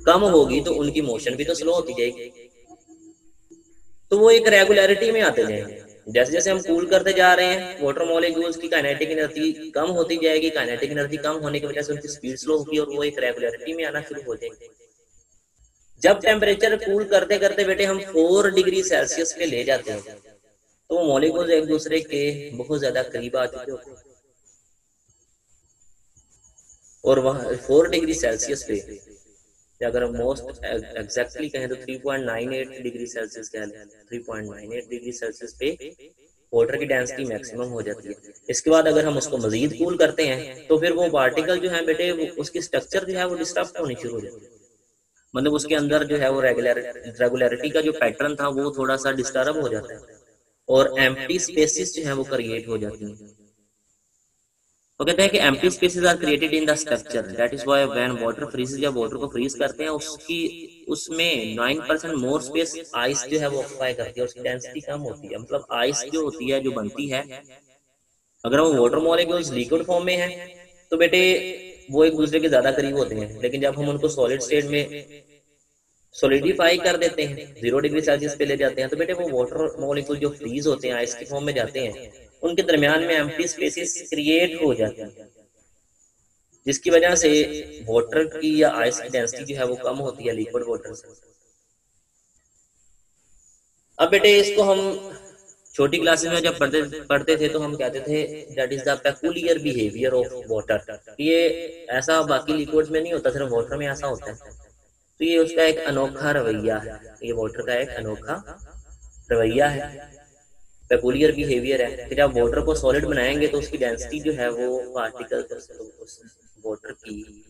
कम होगी तो उनकी मोशन भी तो स्लो होती जाएगी, तो वो एक रेगुलरिटी में आते जाएंगे। जैसे जैसे हम कूल करते जा रहे हैं वाटर मॉलिक्यूल्स की काइनेटिक एनर्जी कम होती जाएगी, काइनेटिक एनर्जी कम होने की वजह से उनकी स्पीड स्लो होगी और वो एक रेगुलरिटी में आना शुरू हो जाएगी। जब टेम्परेचर कूल करते करते बेटे हम 4 डिग्री सेल्सियस पे ले जाते हैं तो वो मॉलिक्यूल्स एक दूसरे के बहुत ज्यादा करीब आ चुके होते हैं और वहां 4 डिग्री सेल्सियस पे, अगर हम मोस्ट एग्जैक्टली कहें तो 3.98 डिग्री सेल्सियस कह लें, 3.98 डिग्री सेल्सियस पे वाटर की डेंसिटी मैक्सिमम हो जाती है। इसके बाद अगर हम उसको मजीद कूल करते हैं तो फिर वो पार्टिकल जो है बेटे उसकी स्ट्रक्चर जो है वो डिस्टर्ब होनी शुरू हो जाती है, मतलब उसके अंदर जो है वो रेगुलरिटी का जो पैटर्न था वो थोड़ा सा डिस्टर्ब हो जाता है और एम्प्टी स्पेसेस जो है वो क्रिएट हो जाती हैं। वो कहते हैं कि empty spaces are created in the structure, that is why when water freezes, जब वाटर को फ्रीज करते हैं उसकी उसमें 9% मोर स्पेस आइस जो है वो ऑक्यूपाई करती है, उसकी डेंसिटी कम होती है। मतलब आइस जो होती है जो बनती है अगर वो वाटर मॉलिक्यूल्स लिक्विड फॉर्म में है तो बेटे वो एक दूसरे के ज्यादा करीब होते हैं, लेकिन जब हम उनको सॉलिड स्टेट में सॉलिडिफाई कर देते हैं, 0 डिग्री सेल्सियस पे ले जाते हैं, तो बेटे वो वाटर मॉलिक्यूल जो फ्रीज होते हैं, आइस के फॉर्म में जाते हैं, उनके दरमियान में एम्प्टी स्पेसेस क्रिएट हो जाती हैं, जिसकी वजह से वाटर की या आइस की डेंसिटी जो है वो कम होती है लिक्विड वाटर से। अब बेटे इसको हम छोटी क्लासेस में जब पढ़ते थे तो हम कहते थे that is the peculiar behaviour of water. ये ऐसा बाकी लिक्विड्स में नहीं होता, सिर्फ वाटर में ऐसा होता है। तो ये उसका एक अनोखा रवैया है, ये वाटर का एक अनोखा रवैया है, पेकुलियर बिहेवियर है कि जब वाटर को सॉलिड बनाएंगे तो उसकी डेंसिटी जो है वो पार्टिकल वाटर की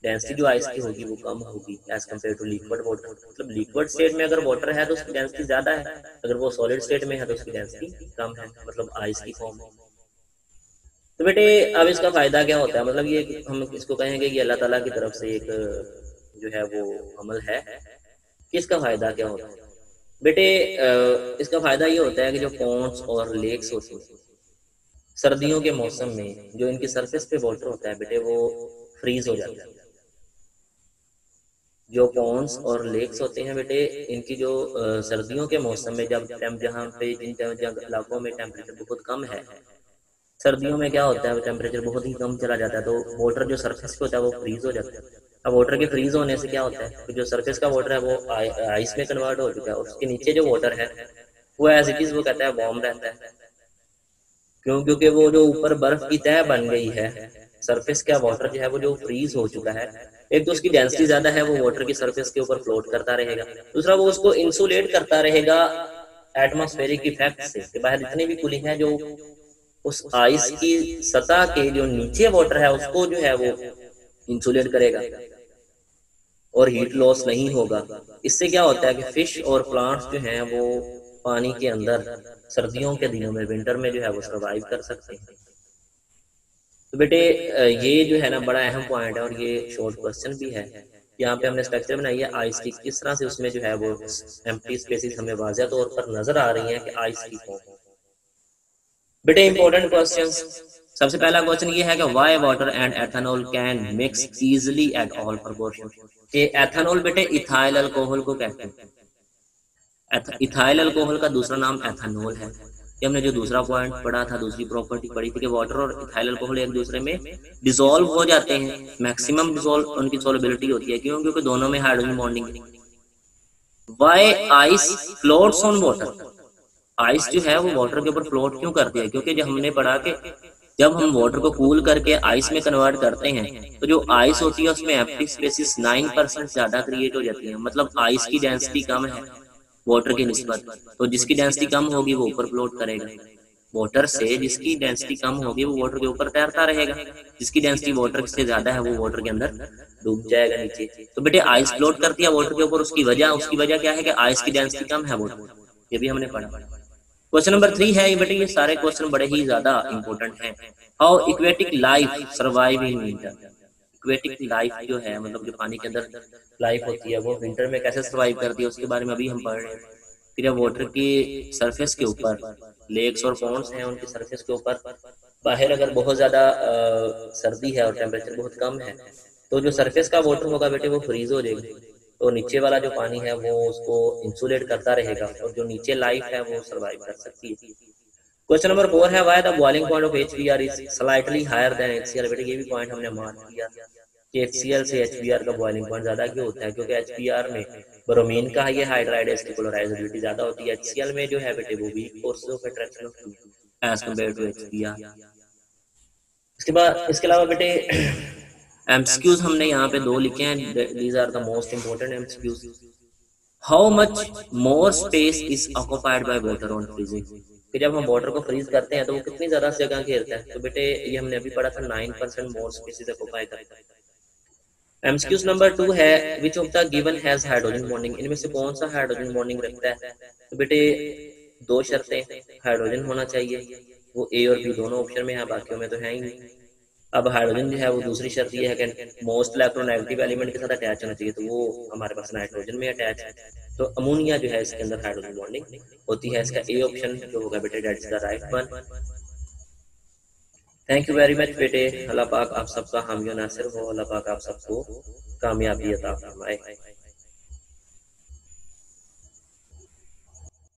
डेंसिटी जो आइस की होगी वो कम होगी as compare to liquid water. मतलब लिक्विड स्टेट में अगर वाटर है तो उसकी डेंसिटी ज्यादा है, अगर वो सॉलिड स्टेट में है तो उसकी डेंसिटी कम है, मतलब आइस की फॉर्म में। तो बेटे अब इसका फायदा क्या होता है, मतलब ये हम इसको कहेंगे कि अल्लाह ताला की तरफ से एक जो है वो अमल है कि इसका फायदा क्या होता है। बेटे इसका फायदा ये होता है कि जो पॉन्ड्स और लेक्स होते हैं सर्दियों के मौसम में जो इनकी सरफेस पे वाटर होता है बेटे वो फ्रीज हो जाता है। जो पॉन्ड्स और लेक्स होते हैं बेटे इनकी जो सर्दियों के मौसम में जब जहाँ पे जिन इलाकों में टेम्परेचर बहुत कम है, सर्दियों में क्या होता है टेम्परेचर बहुत ही कम चला जाता है, तो वाटर जो सरफेस पे होता है वो फ्रीज हो जाता है। अब वाटर के फ्रीज होने से क्या होता है कि जो सरफेस का वाटर है वो आइस में कन्वर्ट हो चुका है, और उसके नीचे जो वाटर है वो एज इट इज वो कहता है वार्म रहता है। क्यों? क्योंकि वो जो ऊपर बर्फ की तह बन गई है, सरफेस का वाटर जो है वो जो फ्रीज हो चुका है, एक तो उसकी डेंसिटी ज्यादा है, वो वाटर की सरफेस के ऊपर फ्लोट करता रहेगा, दूसरा वो उसको इंसुलेट करता रहेगा एटमॉस्फेरिक इफेक्ट से, कि बाहर जितनी भी कूलिंग है जो उस आइस की सतह के जो नीचे वाटर है उसको जो है वो इंसुलेट करेगा और हीट लॉस नहीं होगा। इससे क्या होता है कि फिश और प्लांट्स जो हैं वो पानी के अंदर सर्दियों के दिनों में, विंटर में जो है वो सर्वाइव कर सकते हैं। तो बेटे ये जो है ना बड़ा अहम पॉइंट है, और ये शॉर्ट क्वेश्चन भी है। यहाँ पे हमने स्ट्रक्चर बनाई है आइस की, किस तरह से उसमें जो है वो एम्प्टी स्पेसेस हमें वाज़ेह तौर पर नजर आ रही हैं कि आइस की फॉर्म। बेटे इंपॉर्टेंट क्वेश्चंस, सबसे पहला क्वेश्चन ये है कि why water and ethanol can mix easily at all proportion. ये एथेनॉल बेटे इथाइल अल्कोहल को कहते हैं। इथाइल अल्कोहल का दूसरा नाम एथेनॉल है। ये हमने जो दूसरा पॉइंट पढ़ा था, दूसरी प्रॉपर्टी पढ़ी थी कि वाटर और इथाइल अल्कोहल एक दूसरे में डिसॉल्व हो जाते हैं, मैक्सिमम डिसॉल्व उनकी सॉल्युबिलिटी होती है। क्यों? क्योंकि दोनों में हाइड्रोजन बॉन्डिंग है। Why ice floats on water, ice जो है वो वाटर के ऊपर फ्लोट क्यों करती है? क्योंकि जब हमने पढ़ा कि जब हम वाटर को कूल करके आइस में कन्वर्ट करते हैं तो जो आइस होती है उसमें एम्प्टी स्पेसेस 9% ज्यादा क्रिएट हो जाती है, मतलब आइस की डेंसिटी कम है वाटर की निस्बत, तो जिसकी डेंसिटी कम होगी वो ऊपर फ्लोट करेगा। वाटर से जिसकी डेंसिटी कम होगी वो वाटर के ऊपर तैरता रहेगा, जिसकी डेंसिटी वाटर से ज्यादा है वो वाटर के अंदर डूब जाएगा नीचे। तो बेटे आइस फ्लोट करती है वाटर के ऊपर, उसकी वजह क्या है कि आइस की डेंसिटी कम है वाटर, ये भी हमने पढ़ा। क्वेश्चन नंबर 3 है ये बेटे, ये सारे क्वेश्चन बड़े ही ज्यादा इंपॉर्टेंट हैं। How aquatic life survive in winter. Aquatic life जो है मतलब जो पानी के अंदर लाइफ होती है वो विंटर में कैसे सर्वाइव करती है उसके बारे में अभी हम पढ़ रहे हैं। फिर वाटर की सरफेस के ऊपर लेक्स और पॉन्ड्स हैं, उनकी सरफेस के ऊपर बाहर अगर बहुत ज्यादा सर्दी है और टेम्परेचर बहुत कम है तो जो सरफेस का वाटर होगा बेटे वो फ्रीज हो जाएगा, तो नीचे वाला जो पानी है वो उसको इंसुलेट करता रहेगा, और जो नीचे लाइफ है वो सर्वाइव कर सकती है। क्वेश्चन नंबर 4 है why the boiling point of HBr is slightly higher than HCl। बेटे ये भी पॉइंट हमने मार्क किया कि HCl से HBr का बॉइलिंग पॉइंट ज्यादा क्यों होता है, क्योंकि HBr में ब्रोमीन का ये हाइड्राइड है, इसकी पोलराइजेबिलिटी ज्यादा होती है। HCl में जो है बेटे वो weak force of attraction of as compare to HBr। इसके अलावा बेटे एमसीक्यूज हमने यहाँ पे 2 लिखे हैं, these are the most important MCQs. How much more space is occupied by water on freezing, कि जब हम वाटर को फ्रीज करते हैं तो वो कितनी ज्यादा जगह घेरता है। तो बेटे ये हमने अभी पढ़ा था 9% मोर स्पेस इज ऑक्युपाइड करता है। एमसीक्यूज नंबर 2 है which of the given has hydrogen bonding, इनमें से कौन सा हाइड्रोजन बॉन्डिंग रखता है। तो बेटे 2 शर्तें, हाइड्रोजन होना चाहिए, वो ए और बी दोनों ऑप्शन में है, बाकियों में तो है ही नहीं। अब हाइड्रोजन जो है वो दूसरी शर्त ये है कि मोस्ट इलेक्ट्रोनेगेटिव एलिमेंट के साथ अटैच होना चाहिए, तो वो हमारे पास नाइट्रोजन में अटैच है, तो अमोनिया जो है इसके अंदर हाइड्रोजन बॉन्डिंग होती है। इसका ए ऑप्शन जो होगा बेटे that is the right one. Thank you very much बेटे, अल्लाह पाक आप सबका हामी नासिर हो, अल्लाह पाक आप सबको कामयाबी अता फरमाए।